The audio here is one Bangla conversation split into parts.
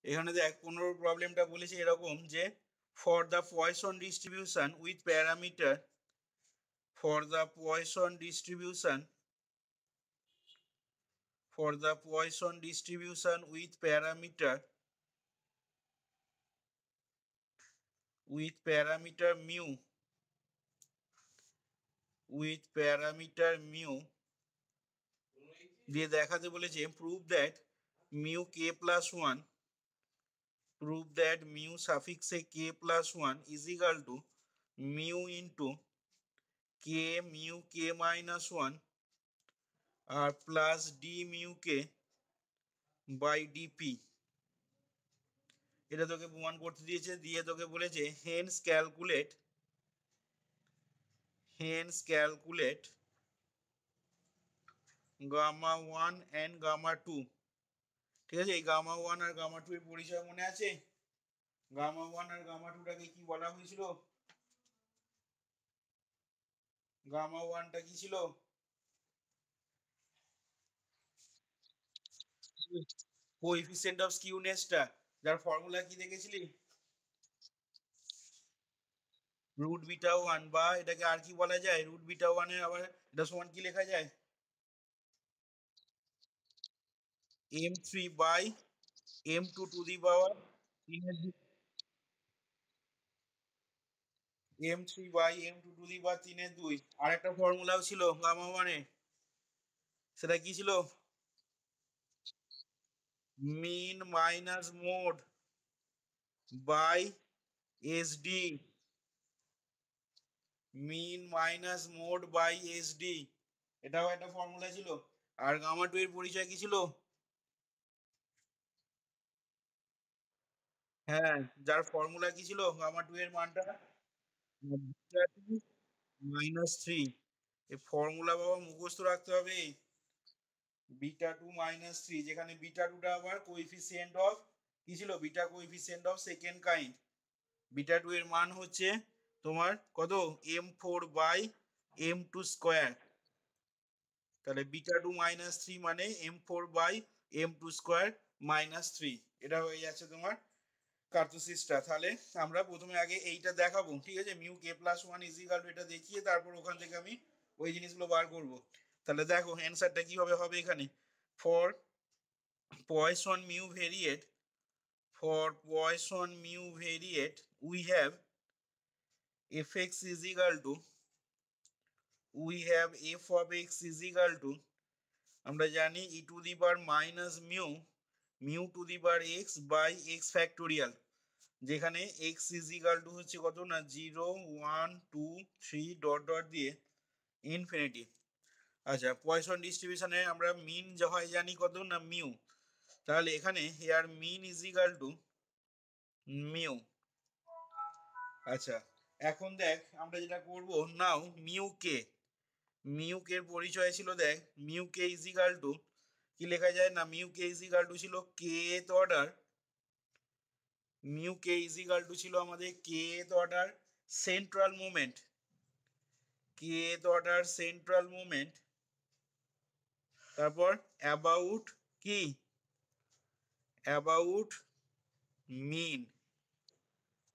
এখানে দেখ 15 প্রবলেমটা বলেছে এরকম যে for the poison distribution with parameter for the Poisson distribution with parameter mu দিয়ে দেখাতে বলেছে prove that mu k plus 1 suffix a k plus 1 is equal to mu into k mu k minus 1 আর plus d mu k by DP. এটা তোকে প্রমাণ করতে দিয়েছে, দিয়ে তোকে বলেছে hence calculate gamma 1 and gamma 2। ঠিক আছে, এই গামা 1 আর গামা 2 এর পরিচয় মনে আছে? গামা 1 আর গামা 2টাকে কি বলা হয়েছিল? গামা 1টা কি ছিল? কোএফিসিয়েন্ট অফ স্কিউনেসটা, যার ফর্মুলা কি দেখেছিলি? রুট বিটা 1, বা এটাকে আর কি বলা যায়, রুট বিটা 1 এর আবার এটা সমান কি লেখা যায়? m3 by m2 to the power m3 by m2 to the power 3/2। আর একটা ফর্মুলাও ছিল গামা 1 এর, সেটা কি ছিল? Mean minus mode by SD, mean minus mode by SD, এটাও একটা ফর্মুলা ছিল। আর গামা 2 এর পরিচয় কি ছিল? হ্যাঁ, যার ফর্মুলা কি ছিল গামা 2 এর মানটা -3। এই ফর্মুলা বাবা মুখস্থ রাখতে হবে। β2 - 3, যেখানে β2টা আবার কোএফিসিয়েন্ট অফ কি ছিল? Beta coefficient of second kind. β2 এর মান হচ্ছে তোমার কত? m4/m2²। তাহলে β2 - 3 মানে m4/m2² - 3। এটা হয়ে যাচ্ছে তোমার কার্তসিসটা। তাহলে আমরা প্রথমে আগে এইটা দেখাবো, ঠিক আছে? Mu k plus 1 is equal two এটা দেখিয়ে তারপর ওখান থেকে আমি ওই জিনিসগুলো বার করব। তাহলে দেখো অ্যান্সারটা কিভাবে হবে এখানে। For Poisson mu variate, we have f(x) is equal to, f of x is equal to, আমরা জানি e to the power minus mu to the power x by x factorial, যেখানে x is equal to হচ্ছে কত না 0 1 2 3 ডট ডট দিয়ে ইনফিনিটি। আচ্ছা, পয়সন ডিস্ট্রিবিউশনে আমরা মিন হয় জানি কত না মিউ, তাহলে এখানে here mean is equal to mu. আচ্ছা, এখন দেখ আমরা যেটা করব, নাও মিউ কে পরিচয় ছিল, দেখ mu k is equal to কি লেখা যায় না, mu k is equal to ছিল kth order, mu k is equal to ছিল আমাদের kth অর্ডার সেন্ট্রাল মুভমেন্ট, তারপর অ্যাবাউট কি, about mean,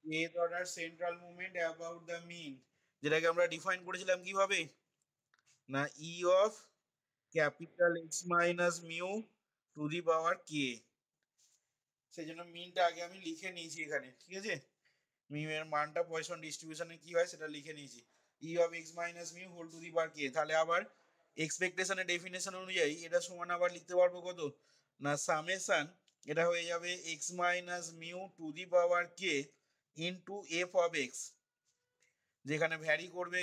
kth order central movement about the mean, যেটাকে আমরা ডিফাইন করেছিলাম কিভাবে না E of capital X minus mu to the power k. সেই জন্য মিনটা আগে আমি লিখে নিয়েছি এখানে, ঠিক আছে? মিউ এর মানটা পয়সন ডিস্ট্রিবিউশনে কি হয় সেটা লিখে নিয়েছি, E of X minus mu whole to the power k. তাহলে আবার এক্সপেকটেশনের ডেফিনেশন অনুযায়ী এটা সমান আবার লিখতে পারবো কত না সামেশন, এটা হয়ে যাবে X minus mu to the power k into f of X, যেখানে ভ্যারি করবে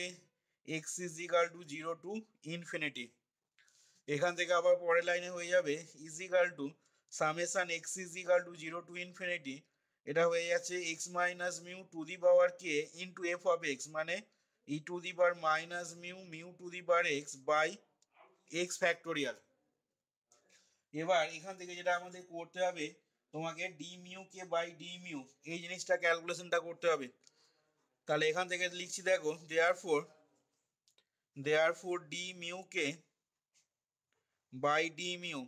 X is equal to 0 to infinity. এখান থেকে আবার পরের লাইনে হয়ে যাবে is equal to summation X is equal to 0 to infinity, এটা হয়ে যাচ্ছে X minus mu to the power k into f of X, মানে e to the power minus mu to the power X by x factorial. এবার এখান থেকে যেটা আমাদের করতে হবে, তোমাকে d mu k by D mu এই জিনিসটা ক্যালকুলেশনটা করতে হবে। তাহলে এখান থেকে লিখছি, দেখো therefore d mu k by D mu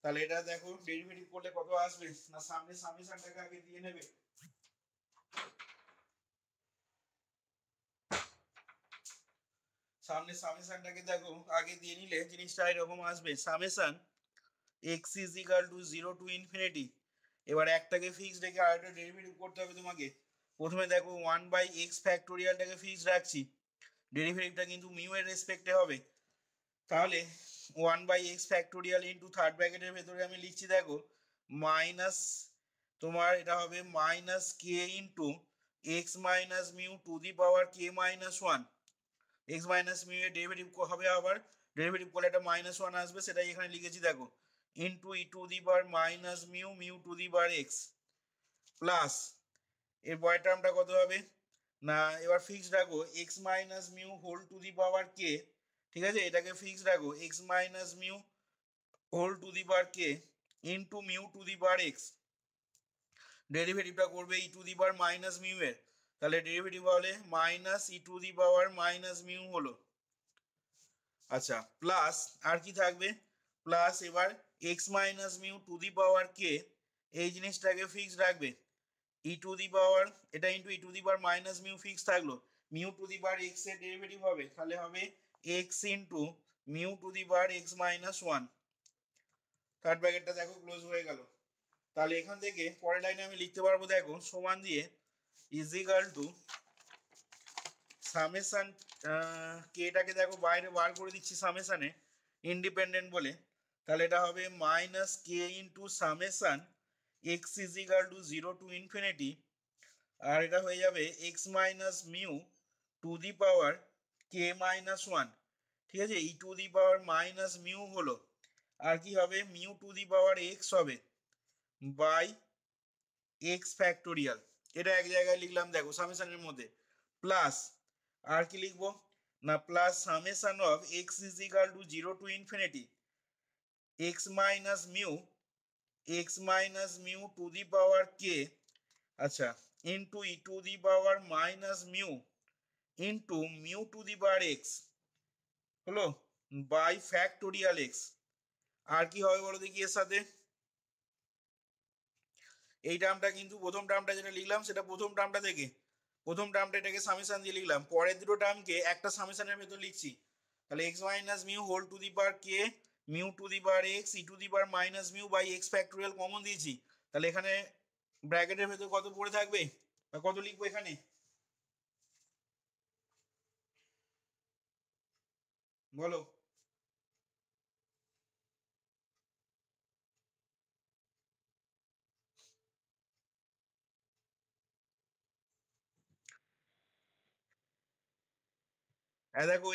তাহলে এটা দেখো ডেরিভেটিভ করলে কত আসবে, না সামনে সামেশনটাকে আগে দিয়ে নেবে। সামনে সামেশনটাকে দেখো আগে দিয়ে নিলে জিনিসটা এরকম আসবে, summation x is equal two 0 to infinity. এবার একটাকে ফিক্সড রেখে আরেকটা ডেরিভেটিভ করতে হবে তোমাকে। প্রথমে দেখো 1/x ফ্যাক্টোরিয়ালটাকে ফিক্সড রাখছি, ডেরিভেটিভটা কিন্তু মিউ এর রেসপেক্টে হবে। তাহলে 1/x ফ্যাক্টোরিয়াল ইন্টু থার্ড ব্র্যাকেটের ভেতরে আমি লিখছি দেখো মাইনাস, তোমার এটা হবে minus k into x minus mu to the power k minus one. X minus mu এর ডেরিভেটিভ হবে, আবার ডেরিভেটিভ করলে একটা মাইনাস ওয়ান আসবে, সেটাই এখানে লিখেছি দেখো into e to the power minus mu mu to the power X plus এর পরের টার্মটা কত হবে, না এবার ফিক্সড রাখো X minus mu whole to the power k, ঠিক আছে এটাকে ফিক্সড রাখো X minus mu whole to the power k into mu to the power X. ডেরিভেটিভটা করবে e to the power minus mu এর, তাহলে ডেরিভেটিভ হলে minus e to the power minus mu হলো। আচ্ছা প্লাস আর কি থাকবে, প্লাস এবার X minus mu to the power k, এই জিনিসটাকে ফিক্সড রাখবে ই টু দি পাওয়ার, এটা into e to the power minus mu fix থাকলো, mu to the power X এর ডেরিভেটিভ হবে, তাহলে হবে X into mu to the power X minus one. Third ব্র্যাকেটটা দেখো ক্লোজ হয়ে গেল। তাহলে এখান থেকে পরের লাইনে আমি লিখতে পারবো দেখো সমান দিয়ে ইজ ইকাল টু সামেশন, কেটাকে দেখো বাইরে বার করে দিচ্ছি সামেশনে ইন্ডিপেন্ডেন্ট বলে, তাহলে এটা হবে minus k into summation X is equal to 0 to infinity, আর এটা হয়ে যাবে X minus mu to the power k minus one. ঠিক আছে, e to the power minus mu হলো, আর কি হবে mu to the power X হবে বাই এক্স ফ্যাক্টোরিয়াল। এটা এক জায়গায় লিখলাম দেখো সামেশনের মধ্যে, প্লাস আর কি লিখবো, না plus summation of X is equal to 0 to infinity x minus mu to the power k, আচ্ছা into e to the power minus mu into mu to the power X হলো বাই ফ্যাক্টোরিয়াল এক্স। আর কি হবে বলো দেখি এর সাথে, এই টার্মটা কিন্তু প্রথম টার্মটা যেটা লিখলাম সেটা প্রথম টার্মটা থেকে, প্রথম টার্মটা এটাকে সামেশন দিয়ে লিখলাম, পরের দুটো টার্মকে একটা সামেশনের ভেতর লিখছি, তাহলে x minus mu whole to the power k mu to the power x e to the power minus mu by x factorial common দিয়েছি, তাহলে এখানে ব্র্যাকেটের ভেতর কত পড়ে থাকবে বা কত লিখবো এখানে বলো। দেখো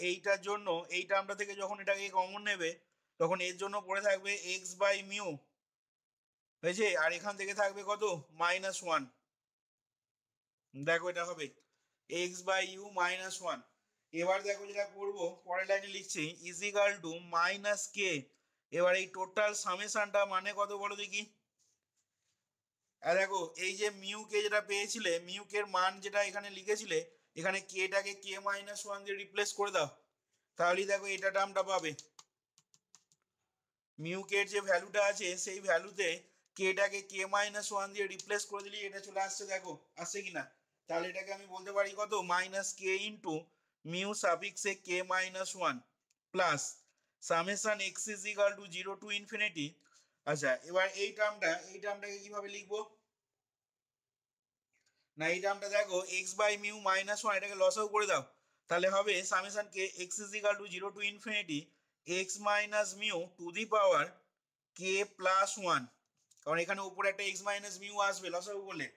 এইটার জন্য এই টার্মটা থেকে যখন এটাকে কমন নেবে তখন এর জন্য পড়ে থাকবে এক্স বাই মিউ হয়েছে, আর এখান থেকে থাকবে কত মাইনাস ওয়ান। দেখো এটা হবে x by u minus one. এবার দেখো যেটা করবো পরের লাইনে লিখছি is equal to minus k, এবার এই টোটাল সামেশনটা মানে কত বলো দেখি, দেখো এই যে মিউ কে যেটা পেয়েছিলে মিউ কে এর মান যেটা এখানে লিখেছিলে, এখানে কেটাকে কে মাইনাস ওয়ান দিয়ে রিপ্লেস করে দাও, তাহলেই দেখো এটা টার্মটা পাবে, মিউ কে এর যে ভ্যালুটা আছে সেই ভ্যালুতে কেটাকে কে মাইনাস ওয়ান দিয়ে রিপ্লেস করে দিলে এটা চলে আসছে, দেখো আসছে কিনা, তাহলে এটাকে আমি বলতে পারি কত মাইনাস কে ইন্টু মিউ সাফিক্সে k minus one plus summation X is equal to 0 to infinity. আচ্ছা এবার এই টার্মটাকে কিভাবে লিখবো, না এই টার্মটা দেখো x by mu minus one, এটাকে লসাগু করে দাও, তাহলে হবে summation k x is equal to 0 to infinity x minus mu to the power k plus one, কারণ এখানে উপরে একটা এক্স মাইনাস মিউ আসবে লসাগু করলে,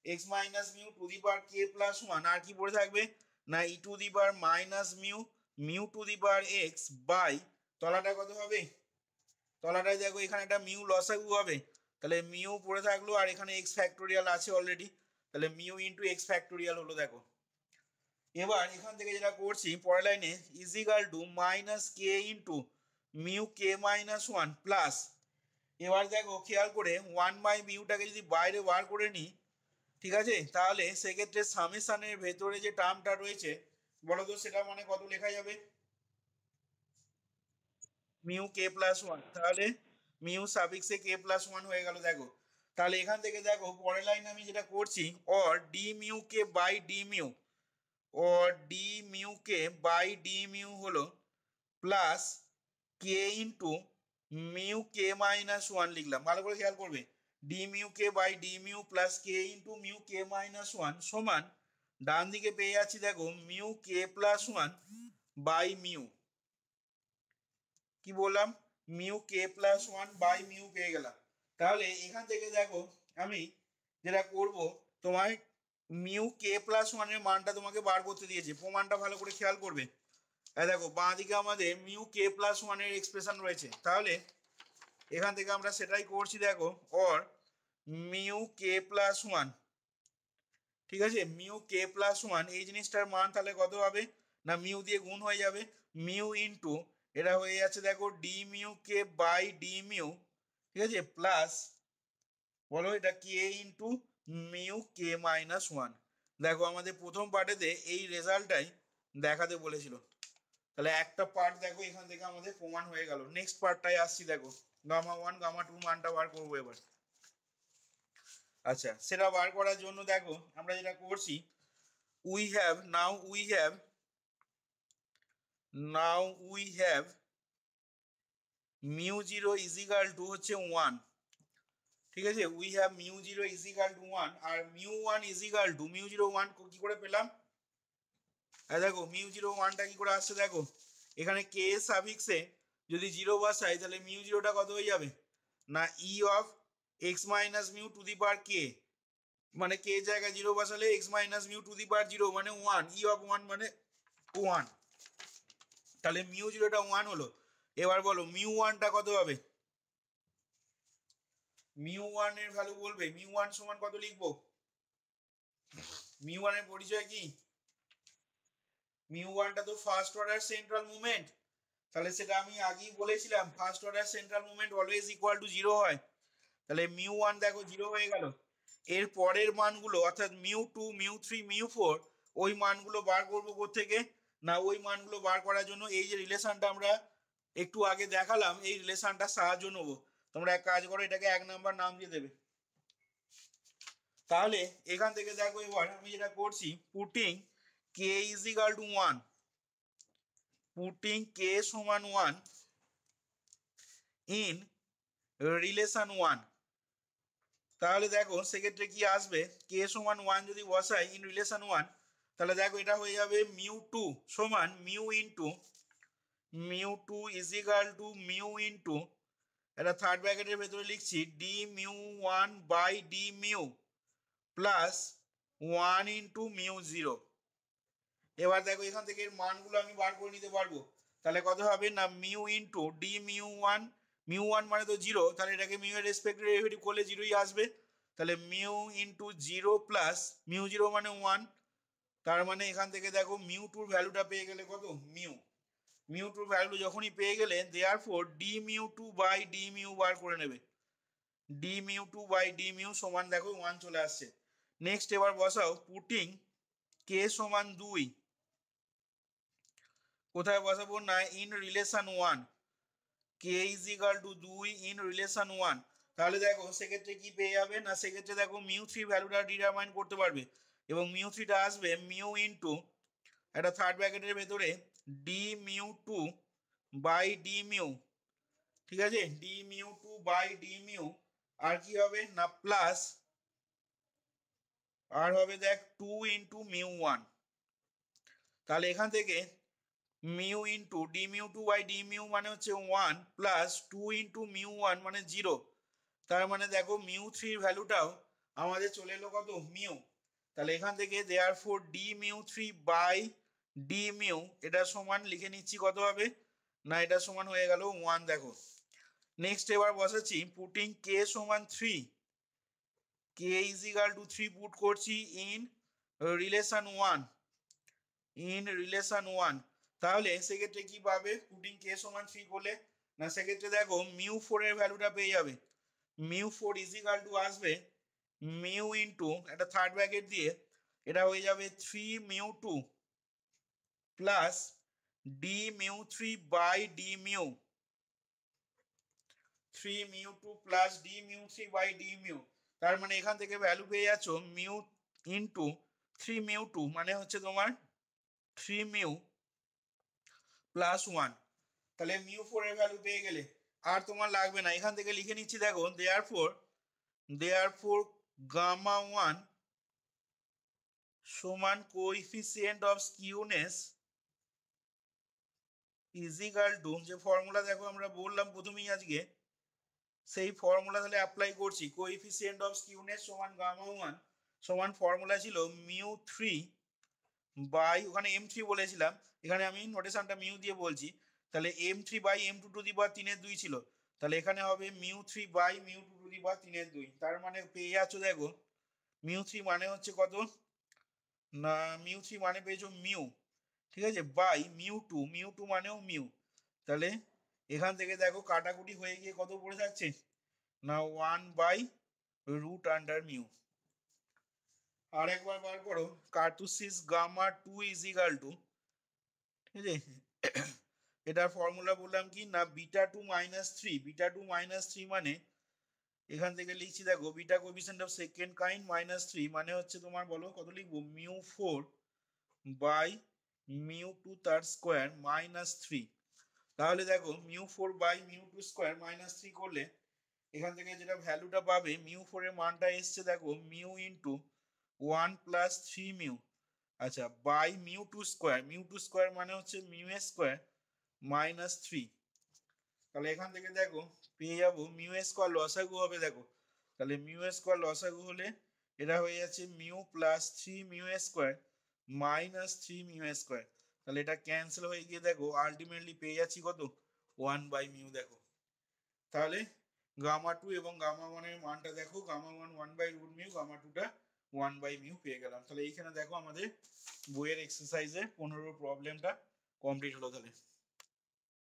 X minus mu to the power k plus one, আর কি পড়ে থাকবে না e to the power minus mu mu to the power X by তলাটা কত হবে, তলাটায় দেখো এখানে একটা মিউ লসাগু হবে, তাহলে মিউ পড়ে থাকলো আর এখানে এক্স ফ্যাক্টোরিয়াল আছে অলরেডি, তাহলে মিউ ইন্টু এক্স ফ্যাক্টোরিয়াল হলো দেখো। এবার এখান থেকে যেটা করছি পরের লাইনে is equal to minus k into mu k minus one plus, এবার দেখো খেয়াল করে ওয়ান বাই মিউটাকে যদি বাইরে বার করে নিই, ঠিক আছে, তাহলে সেক্ষেত্রে সামেশনের ভেতরে যে টার্মটা রয়েছে বলো তো সেটা মানে কত লেখা যাবে মিউ কে প্লাস ওয়ান, তাহলে মিউ সাফিক্সে কে প্লাস ওয়ান হয়ে গেল। দেখো তাহলে এখান থেকে দেখো পরের লাইনে আমি যেটা করছি, or d mu k by D mu, or d mu k by D mu হলো plus k into mu k minus one লিখলাম। ভালো করে খেয়াল করবে, d mu k by D mu plus k into mu k minus one সমান ডান দিকে পেয়ে যাচ্ছি দেখো mu k plus one by mu. কি বললাম? Mu k plus one by mu পেয়ে গেলাম। তাহলে এখান থেকে দেখো আমি যেটা করব, তোমার মিউ কে প্লাস ওয়ানের মানটা তোমাকে বার করতে দিয়েছে, প্রমাণটা ভালো করে খেয়াল করবে। দেখো বাঁ দিকে আমাদের মিউ কে প্লাস ওয়ানের এক্সপ্রেশন রয়েছে, তাহলে এখান থেকে আমরা সেটাই করছি। দেখো or mu k plus one, ঠিক আছে, মিউ কে প্লাস ওয়ান এই জিনিসটার মান তাহলে কত হবে না মিউ দিয়ে গুণ হয়ে যাবে, মিউ ইন্টু এটা হয়ে যাচ্ছে দেখো d mu k by D mu, ঠিক আছে, প্লাস বলো এটা k into mu k minus one. দেখো আমাদের প্রথম পার্টেতে এই রেজাল্টটাই দেখাতে বলেছিল, তাহলে একটা পার্ট দেখো এখান থেকে আমাদের প্রমাণ হয়ে গেল। নেক্সট পার্টটাই আসছি, দেখো গামা ওয়ান গামা টু মানটা বার করবো এবার। আচ্ছা, সেটা বার করার জন্য দেখো আমরা যেটা করছি, we have now we have mu 0 is equal to হচ্ছে 1, ঠিক আছে, we have mu 0 is equal to 1 R mu 1 is equal to mu 0 1 কি করে পেলাম? দেখো mu 0 1টা কি করে আসছে, দেখো এখানে k সাফিক্সে যদি 0 বসাই তাহলে mu 0টা কত হয়ে যাবে না e of x minus mu to the power k, মানে k জায়গায় 0 বসালে x minus mu to the power 0 মানে 1, e of 1 মানে 1, তাহলে মিউ 0টা 1 হলো। এবার বলো মিউ 1টা কত হবে? মিউ 1 এর ভ্যালু বলবে, মিউ 1 সমান কত লিখবো? মিউ 1 এর পরিচয় কি? মিউ 1টা তো ফার্স্ট অর্ডার সেন্ট্রাল মুভমেন্ট, তাহলে সেটা আমি আগেই বলেছিলাম first order central movement always equal to 0 হয়। তাহলে মিউ 1 দেখো 0 হয়ে গেল। এর পরের মানগুলো অর্থাৎ মিউ 2 মিউ 3 মিউ 4 ওই মানগুলো বার করবো কোত্থেকে না, ওই মানগুলো বার করার জন্য এই যে রিলেশনটা আমরা একটু আগে দেখালাম এই রিলেশনটা সাহায্য নেব। তোমরা এক কাজ করো, এটাকে 1 নাম্বার নাম দিয়ে দেবে। তাহলে এখান থেকে দেখো এবার আমি যেটা করছি, putting k is equal to 1, putting k সমান 1 ইন রিলেশন 1, তাহলে দেখো সেক্ষেত্রে কি আসবে, কে সমান 1 যদি বসাই ইন রিলেশন 1 তাহলে দেখো এটা হয়ে যাবে মিউ 2 সমান mu into mu 2 is equal to mu into এটা থার্ড ব্র্যাকেটের ভেতরে লিখছি d mu 1 by D mu plus 1 into mu 0। এবার দেখো এখান থেকে এর মানগুলো আমি বার করে নিতে পারবো, তাহলে কত হবে না mu into d mu 1, mu 1 মানে তো 0, তাহলে এটাকে মিউ এর রেসপেক্টে ডেরিভেটিভ করলে 0ই আসবে, তাহলে মিউ ইন্টু 0 প্লাস মিউ 0 মানে 1, তার মানে এখান থেকে দেখো মিউ 2 ভ্যালুটা পেয়ে গেলে কত মিউ, মিউ 2 ভ্যালু যখনই পেয়ে গেলে therefore D mu 2 by D mu বার করে নেবে, D mu 2 by D mu সমান দেখো 1 চলে আসছে। নেক্সট এবার বসাও পুটিং কে সমান 2, কোথায় বসাবো না in relation 1, K is equal two 2 in relation 1, তাহলে দেখো সেক্ষেত্রে কি পেয়ে যাবে না, সেক্ষেত্রে দেখো মিউ 3 ভ্যালুটা ডিটারমাইন করতে পারবে এবং মিউ 3টা আসবে মিউ ইন্টু একটা থার্ড ব্র্যাকেটের ভেতরে D mu 2 by D mu, ঠিক আছে, D mu 2 by D mu আর কি হবে না প্লাস আর হবে দেখ 2 ইন্টু মিউ 1, তাহলে এখান থেকে mu into d mu 2 by D mu মানে হচ্ছে 1 প্লাস 2 ইন্টু মিউ 1 মানে 0, তার মানে দেখো মিউ 3 ভ্যালুটাও আমাদের চলে এলো কত মিউ, তাহলে এখান থেকে therefore D mu 3 by D mu এটা সমান লিখে নিচ্ছি কত হবে না এটা সমান হয়ে গেল 1। দেখো নেক্সট এবার বসাচ্ছি পুটিং কে সমান 3, কে ইজ ইকুয়াল টু 3 পুট করছি ইন রিলেশন 1, ইন রিলেশন 1, তাহলে সেক্ষেত্রে কি পাবে পুটিং কে সমান 3 করলে না, সেক্ষেত্রে দেখো মিউ 4 এর ভ্যালুটা পেয়ে যাবে, মিউ 4 ইজ ইকুয়াল টু আসবে মিউ ইন্টু একটা থার্ড ব্র্যাকেট দিয়ে এটা হয়ে যাবে 3 mu 2 plus d mu 3 by D mu, 3 mu2 plus d mu3 by d mu, তার মানে এখান থেকে ভ্যালু পেয়ে যাচ্ছ মিউ ইনটু 3 mu2 মানে হচ্ছে তোমার 3 মিউ প্লাস 1, তাহলে mu4 এর ভ্যালু পেয়ে গেলে। আর তোমার লাগবে না, এখান থেকে লিখে নিচ্ছি দেখো, দেয়ারফোর গামা 1 সমান coefficient of skewness is equal two, যে ফর্মুলা দেখো আমরা বললাম প্রথমেই আজকে, সেই ফর্মুলা তাহলে অ্যাপ্লাই করছি। কোএফিসিয়েন্ট অফ স্কিউনেস সমান গামা 1 সমান ফর্মুলা ছিল মিউ 3 বাই, ওখানে m3 বলেছিলাম, এখানে আমি নোটেশনটা মিউ দিয়ে বলছি, তাহলে m3 by m2 to the power 3/2 ছিল, তাহলে এখানে হবে mu 3 by mu 2 to the power 3/2। তার মানে পেয়ে যাচ্ছ দেখো মিউ 3 মানে হচ্ছে কত না, মিউ 3 মানে পেয়েছো মিউ, ঠিক আছে, বাই মিউ 2 মানেও মিউ, তাহলে এখান থেকে দেখো কাটাকুটি হয়ে গিয়ে কত পড়ে থাকছে না 1 বাই রুট আন্ডার মিউ। আর একবার বার করো, কার্তুসিস গামা 2 ইজ ইকাল টু, ঠিক আছে, এটার ফর্মুলা বললাম কি না বিটা 2 মাইনাস 3, বিটা 2 মাইনাস 3 মানে এখান থেকে লিখছি দেখো beta coefficient of second kind minus 3 মানে হচ্ছে তোমার বলো কত লিখবো মিউ 4 বাই মিউ 2 তার স্কোয়ার মাইনাস 3। তাহলে দেখো mu 4 by mu 2 square minus 3 করলে এখান থেকে যেটা ভ্যালুটা পাবে মিউ 4 এর মানটা এসছে দেখো মিউ ইন্টু 1 প্লাস 3 মিউ, আচ্ছা, বাই মিউ 2 স্কোয়ার মানে হচ্ছে মিউ এ স্কোয়ার মাইনাস 3। তাহলে এখান থেকে দেখো পেয়ে যাবো মিউ এ স্কোয়ার লসাগু হবে দেখো, তাহলে মিউ এ স্কোয়ার লসাগু হলে এটা হয়ে যাচ্ছে মিউ প্লাস 3 মিউ এ স্কোয়ার মাইনাস 3 মিউ এ স্কোয়ার, তাহলে এটা ক্যান্সেল হয়ে গিয়ে দেখো আলটিমেটলি পেয়ে যাচ্ছি কত 1 বাই মিউ। দেখো তাহলে গামা 2 এবং গামা 1 এর মানটা দেখো, gamma 1 1 by root mu, gamma 2 টা 1 বাই মিউ পেয়ে গেলাম। তাহলে এইখানে দেখো আমাদের বইয়ের এক্সারসাইজে 15 প্রবলেমটা কমপ্লিট হলো। তাহলে